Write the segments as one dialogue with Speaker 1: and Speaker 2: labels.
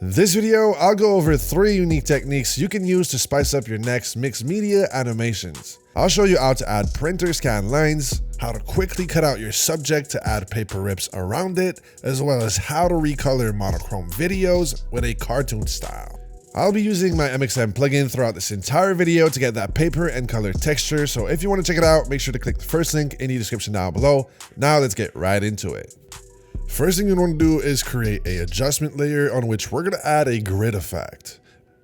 Speaker 1: In this video, I'll go over 3 unique techniques you can use to spice up your next mixed media animations. I'll show you how to add printer scan lines, how to quickly cut out your subject to add paper rips around it, as well as how to recolor monochrome videos with a cartoon style. I'll be using my MXM plugin throughout this entire video to get that paper and color texture, so if you want to check it out, make sure to click the first link in the description down below. Now let's get right into it. First thing you want to do is create an adjustment layer on which we're going to add a grid effect.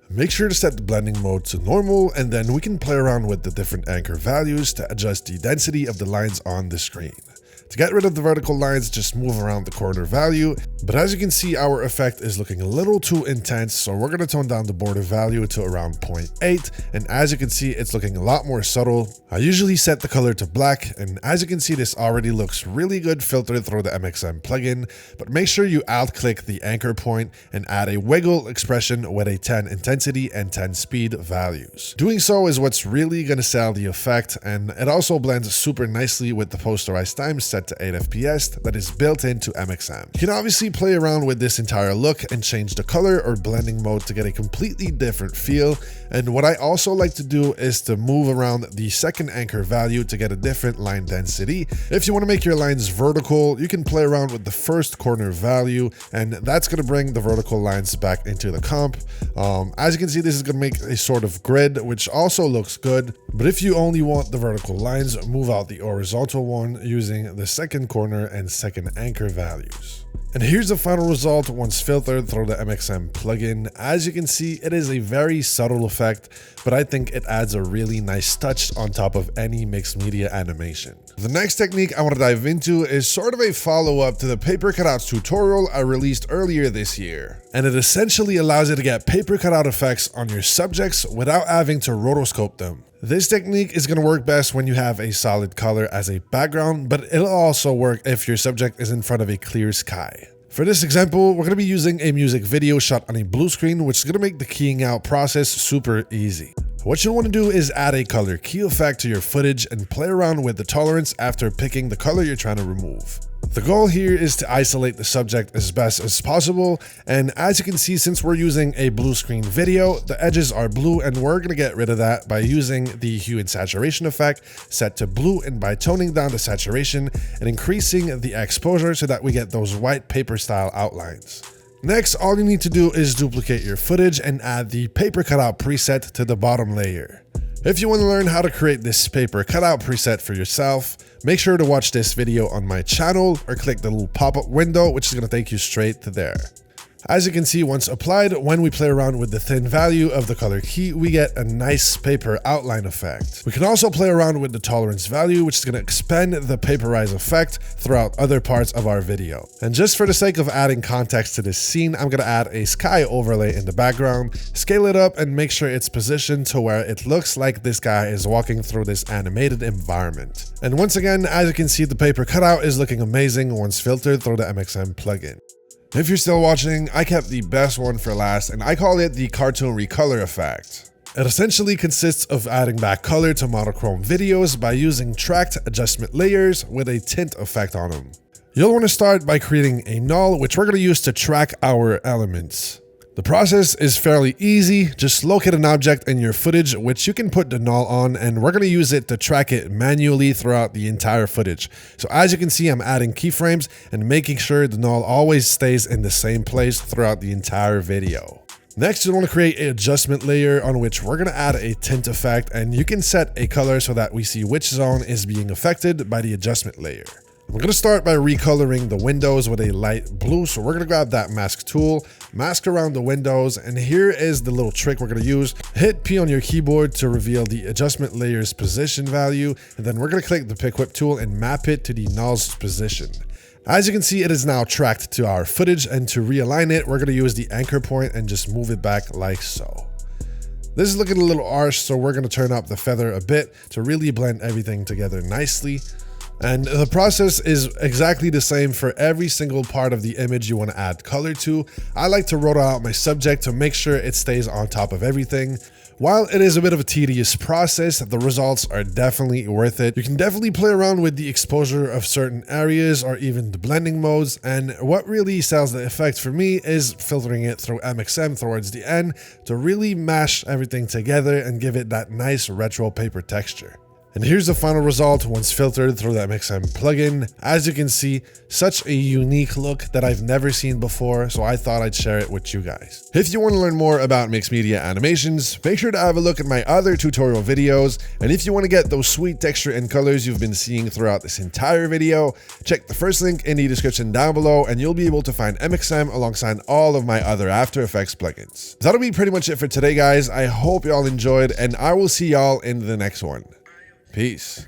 Speaker 1: Make sure to set the blending mode to normal, and then we can play around with the different anchor values to adjust the density of the lines on the screen. To get rid of the vertical lines, just move around the corner value, but as you can see, our effect is looking a little too intense, so we're going to tone down the border value to around 0.8, and as you can see, it's looking a lot more subtle. I usually set the color to black, and as you can see, this already looks really good filtered through the MXM plugin, but make sure you alt-click the anchor point and add a wiggle expression with a 10 intensity and 10 speed values. Doing so is what's really going to sell the effect, and it also blends super nicely with the posterized time set to 8 FPS that is built into MXM. You can obviously play around with this entire look and change the color or blending mode to get a completely different feel, and what I also like to do is to move around the second anchor value to get a different line density. If you want to make your lines vertical, you can play around with the first corner value, and that's going to bring the vertical lines back into the comp. As you can see, this is going to make a sort of grid, which also looks good, but if you only want the vertical lines, move out the horizontal one using the second corner and second anchor values. And here's the final result once filtered through the MXM plugin. As you can see, it is a very subtle effect, but I think it adds a really nice touch on top of any mixed media animation. The next technique I want to dive into is sort of a follow-up to the paper cutouts tutorial I released earlier this year. And it essentially allows you to get paper cutout effects on your subjects without having to rotoscope them. This technique is going to work best when you have a solid color as a background, but it'll also work if your subject is in front of a clear sky. For this example, we're going to be using a music video shot on a blue screen, which is going to make the keying out process super easy. What you'll want to do is add a color key effect to your footage and play around with the tolerance after picking the color you're trying to remove. The goal here is to isolate the subject as best as possible, and as you can see, since we're using a blue screen video, the edges are blue, and we're going to get rid of that by using the hue and saturation effect set to blue, and by toning down the saturation and increasing the exposure so that we get those white paper style outlines. Next, all you need to do is duplicate your footage and add the paper cutout preset to the bottom layer. If you want to learn how to create this paper cutout preset for yourself, make sure to watch this video on my channel or click the little pop-up window, which is going to take you straight to there. As you can see, once applied, when we play around with the thin value of the color key, we get a nice paper outline effect. We can also play around with the tolerance value, which is going to expand the paperize effect throughout other parts of our video. And just for the sake of adding context to this scene, I'm going to add a sky overlay in the background, scale it up, and make sure it's positioned to where it looks like this guy is walking through this animated environment. And once again, as you can see, the paper cutout is looking amazing once filtered through the MXM plugin. If you're still watching, I kept the best one for last, and I call it the cartoon recolor effect. It essentially consists of adding back color to monochrome videos by using tracked adjustment layers with a tint effect on them. You'll want to start by creating a null, which we're going to use to track our elements. The process is fairly easy. Just locate an object in your footage, which you can put the null on, and we're going to use it to track it manually throughout the entire footage. So as you can see, I'm adding keyframes and making sure the null always stays in the same place throughout the entire video. Next, you want to create an adjustment layer on which we're going to add a tint effect, and you can set a color so that we see which zone is being affected by the adjustment layer. We're going to start by recoloring the windows with a light blue, so we're going to grab that mask tool, mask around the windows, and here is the little trick we're going to use. Hit P on your keyboard to reveal the adjustment layer's position value, and then we're going to click the pick whip tool and map it to the null's position. As you can see, it is now tracked to our footage, and to realign it, we're going to use the anchor point and just move it back like so. This is looking a little harsh, so we're going to turn up the feather a bit to really blend everything together nicely. And the process is exactly the same for every single part of the image you want to add color to. I like to roll out my subject to make sure it stays on top of everything. While it is a bit of a tedious process, the results are definitely worth it. You can definitely play around with the exposure of certain areas or even the blending modes, and what really sells the effect for me is filtering it through MXM towards the end to really mash everything together and give it that nice retro paper texture. And here's the final result once filtered through the MXM plugin. As you can see, such a unique look that I've never seen before, so I thought I'd share it with you guys. If you want to learn more about mixed media animations, make sure to have a look at my other tutorial videos. And if you want to get those sweet texture and colors you've been seeing throughout this entire video, check the first link in the description down below and you'll be able to find MXM alongside all of my other After Effects plugins. That'll be pretty much it for today, guys. I hope y'all enjoyed, and I will see y'all in the next one. Peace.